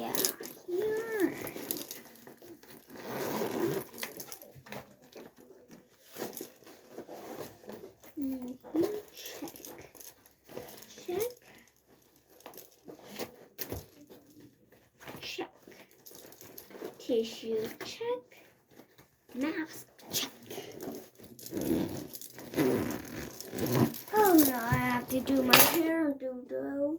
Yeah, here. Check. Tissue check. Mask check. Oh no, I have to do my hair though.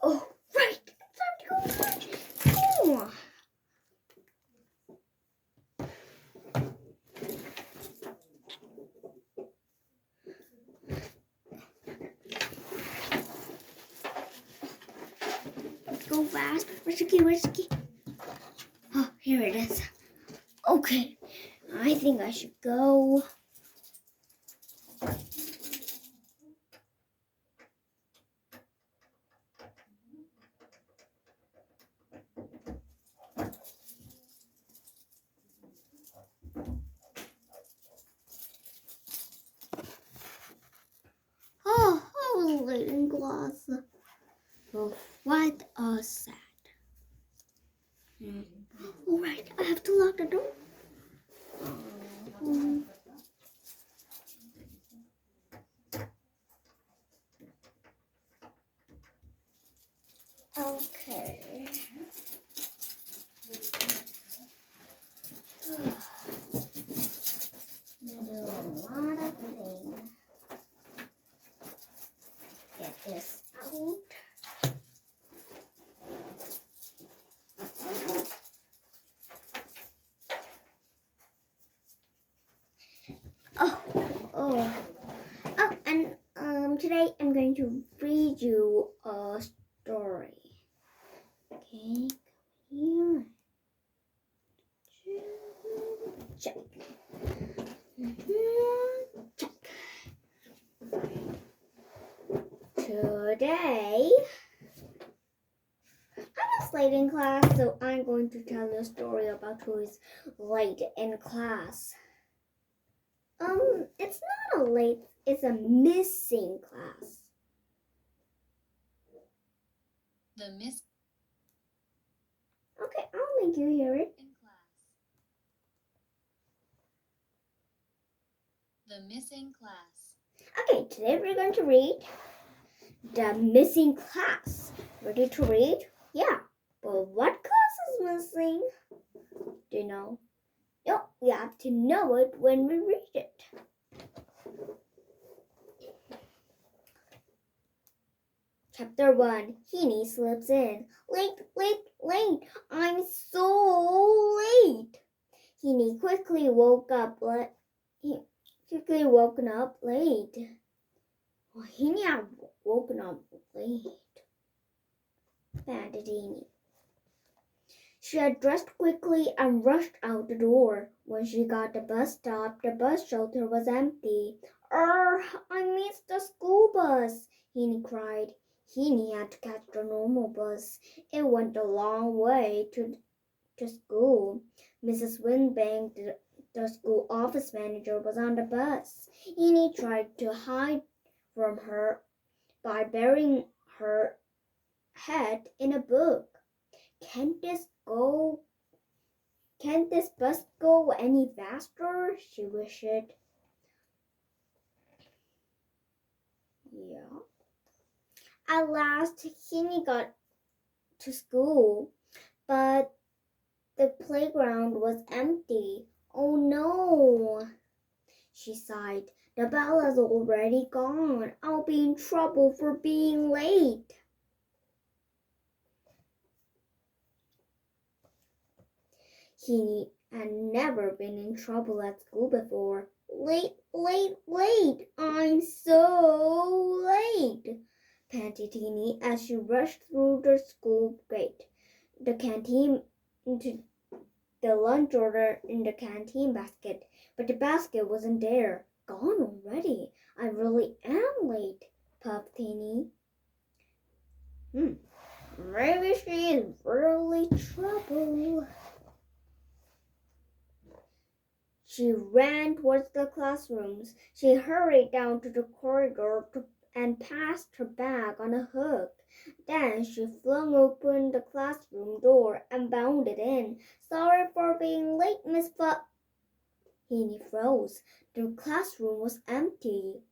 Oh, right. It's time to go lunch. Oh. Let's go fast. Where's the key? Where's the key? Oh, here it is. Okay. I think I should go. Oh, I was late in class. Oh, what a sad. All right, I have to lock the door. Okay. There's a lot of things. Get this out. Oh, and today I'm going to read you a story. Okay, here. Check. Check. Today, I was late in class, so I'm going to tell you a story about who is late in class. It's not a late, it's a missing class. Okay, I'll make you hear it. In class. The missing class. Okay, today we're going to read The Missing Class. Ready to read? Yeah, but what class is missing? Do you know? No, we have to know it when we read it. Chapter 1. Heaney slips in. Late. I'm so late. Heaney quickly woken up late. Well, Heaney had woken up late. Panted Heaney. She had dressed quickly and rushed out the door. When she got to the bus stop, the bus shelter was empty. I missed the school bus, Heaney cried. Heaney had to catch the normal bus. It went a long way to school. Mrs. Winbank, the school office manager, was on the bus. Heaney tried to hide from her by burying her head in a book. Can't this bus go any faster? She wished. Yeah. At last, Heaney got to school, but the playground was empty. Oh no, she sighed. The bell is already gone. I'll be in trouble for being late. Heaney had never been in trouble at school before. Late. I'm so late, panted Heaney as she rushed through the school gate. The canteen the lunch order in the canteen basket, but the basket wasn't there. Gone already. I really am late, puffed Teeny. Maybe she is really trouble. She ran towards the classrooms. She hurried down to the corridor and passed her bag on a hook. Then she flung open the classroom door and bounded in. Sorry for being late, Miss Heaney froze. The classroom was empty.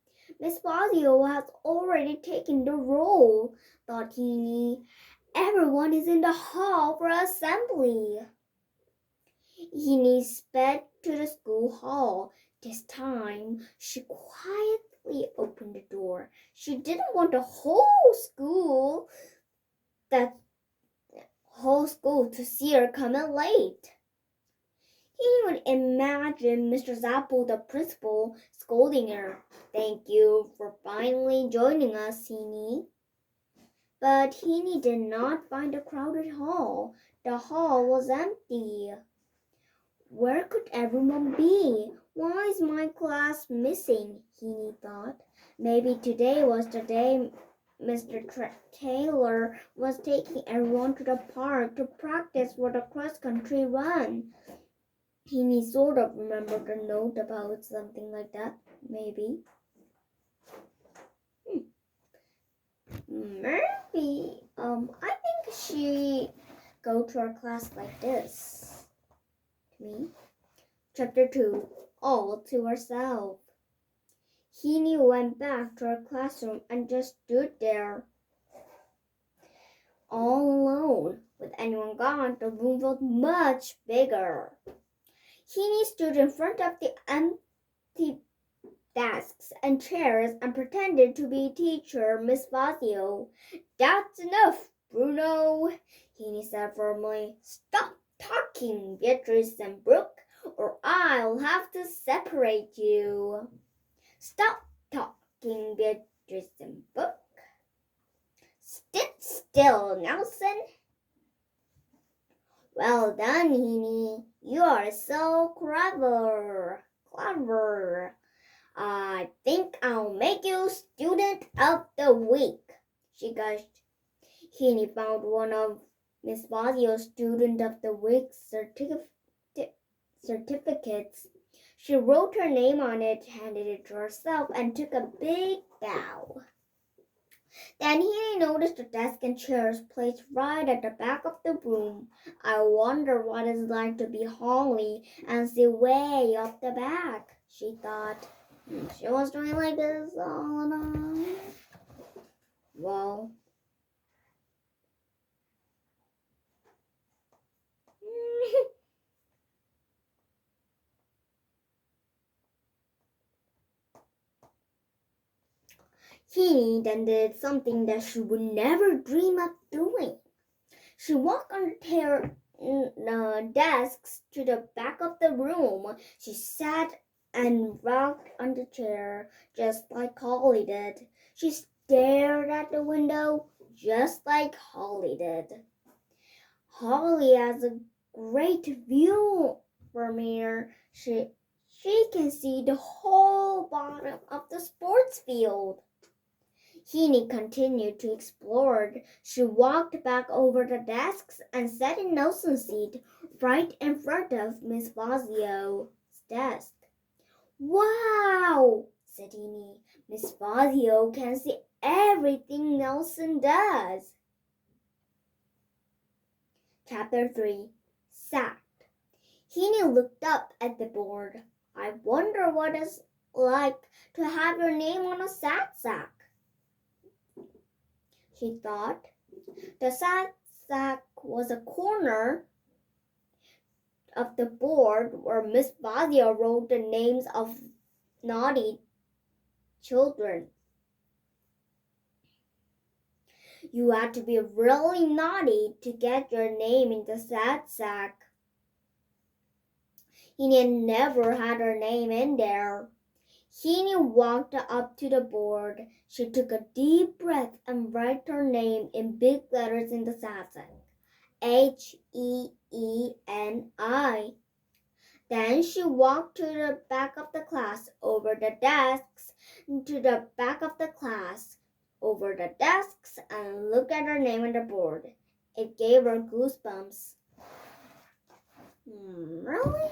Miss Fazio has already taken the roll, thought Heaney. Everyone is in the hall for assembly. Heaney sped to the school hall. This time, she quietly opened the door. She didn't want the whole school to see her coming late. He would imagine Mr. Zapple, the principal, scolding her. Thank you for finally joining us, Heaney. But Heaney did not find a crowded hall. The hall was empty. Where could everyone be? Why is my class missing? Heaney thought. Maybe today was the day Mr. Taylor was taking everyone to the park to practice for the cross-country run. Heaney sort of remembered a note about something like that, maybe. Maybe, I think she go to her class like this. To me. Chapter 2, all to herself. Heaney went back to her classroom and just stood there. All alone. With anyone gone, the room felt much bigger. Heaney stood in front of the empty desks and chairs and pretended to be teacher Miss Fazio. That's enough, Bruno, Heaney said firmly. Stop talking, Beatrice and Brooke, or I'll have to separate you. Stop talking, Beatrice and Brooke. Sit still, Nelson. Well done, Heaney. You are so clever. I think I'll make you student of the week, she gushed. Heaney found one of Miss Fazio's student of the week certificates. She wrote her name on it, handed it to herself, and took a big bow. Then Heaney noticed a desk and chairs placed right at the back of the room. I wonder what it's like to be Holly and sit way up the back, she thought. She was doing like this all the time. Well, Heaney then did something that she would never dream of doing. She walked on the desks to the back of the room. She sat and rocked on the chair just like Holly did. She stared at the window just like Holly did. Holly has a great view from here. She can see the whole bottom of the sports field. Heaney continued to explore. She walked back over the desks and sat in Nelson's seat right in front of Miss Fazio's desk. Wow, said Heaney. Miss Fazio can see everything Nelson does. Chapter 3, Sacked. Heaney looked up at the board. I wonder what it's like to have your name on a sack. She thought. The sack was a corner of the board where Miss Fazio wrote the names of naughty children. You had to be really naughty to get your name in the sack. Heaney never had her name in there. Heaney walked up to the board. She took a deep breath and wrote her name in big letters in the sack. H-E-E-N-I. Then she walked to the back of the class, over the desks, to the back of the class, over the desks, and looked at her name on the board. It gave her goosebumps. Really?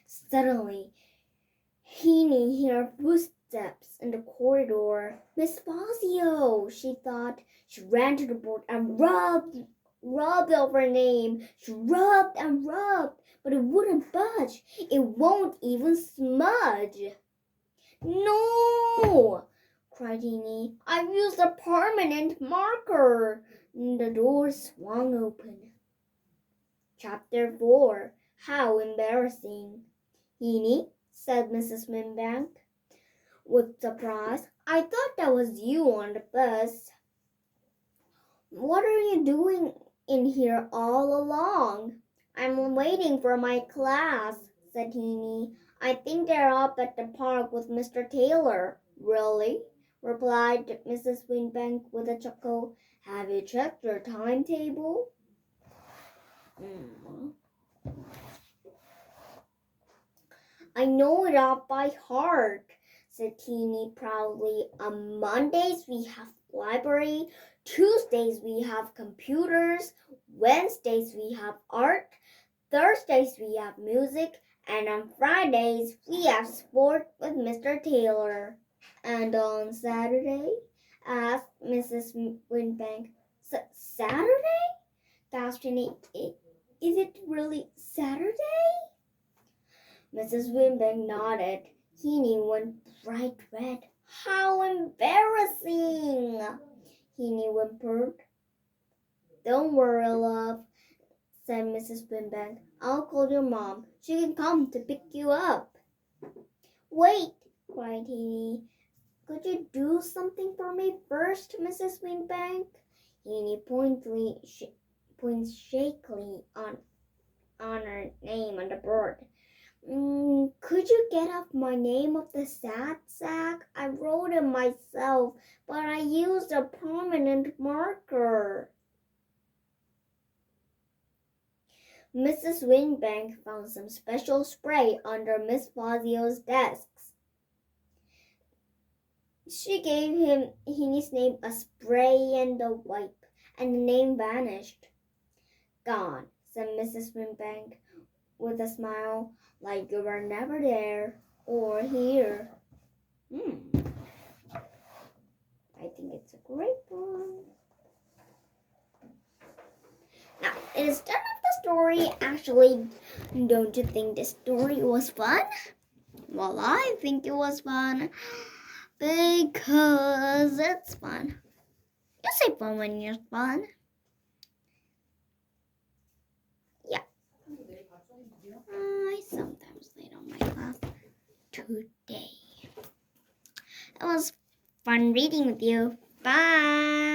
Suddenly, Heaney heard footsteps in the corridor. Miss Fazio, she thought. She ran to the board and rubbed over her name. She rubbed and rubbed, but it wouldn't budge. It won't even smudge. No! Cried Heaney. I've used a permanent marker. The door swung open. Chapter 4. How embarrassing. Heaney, said Mrs. Winbank with surprise. I thought that was you on the bus. What are you doing in here all along? I'm waiting for my class, said Heaney. I think they're up at the park with Mr. Taylor. Really? Replied Mrs. Winbank with a chuckle. Have you checked your timetable? I know it off by heart, said Heaney proudly. On Mondays we have library, Tuesdays we have computers, Wednesdays we have art, Thursdays we have music, and on Fridays we have sport with Mr. Taylor. And on Saturday? Asked Mrs. Winbank. Saturday? Gasped Heaney. Is it really Saturday? Mrs. Winbank nodded. Heaney went bright red. How embarrassing! Heaney whimpered. Don't worry, love, said Mrs. Winbank. I'll call your mom. She can come to pick you up. Wait, cried Heaney. Could you do something for me first, Mrs. Winbank? Heaney pointed shakily on her name on the board. Could you get off my name of the sad sack? I wrote it myself, but I used a permanent marker. Mrs. Winbank found some special spray under Miss Fazio's desks. She gave Heaney's name a spray and a wipe, and the name vanished. Gone, said Mrs. Winbank with a smile, like you were never there or here. I think it's a great one. Now, it is done of the story. Actually, don't you think the story was fun? Well, I think it was fun because it's fun. You say fun when you're fun. Yeah. I sometimes late on my class today. It was fun reading with you. Bye.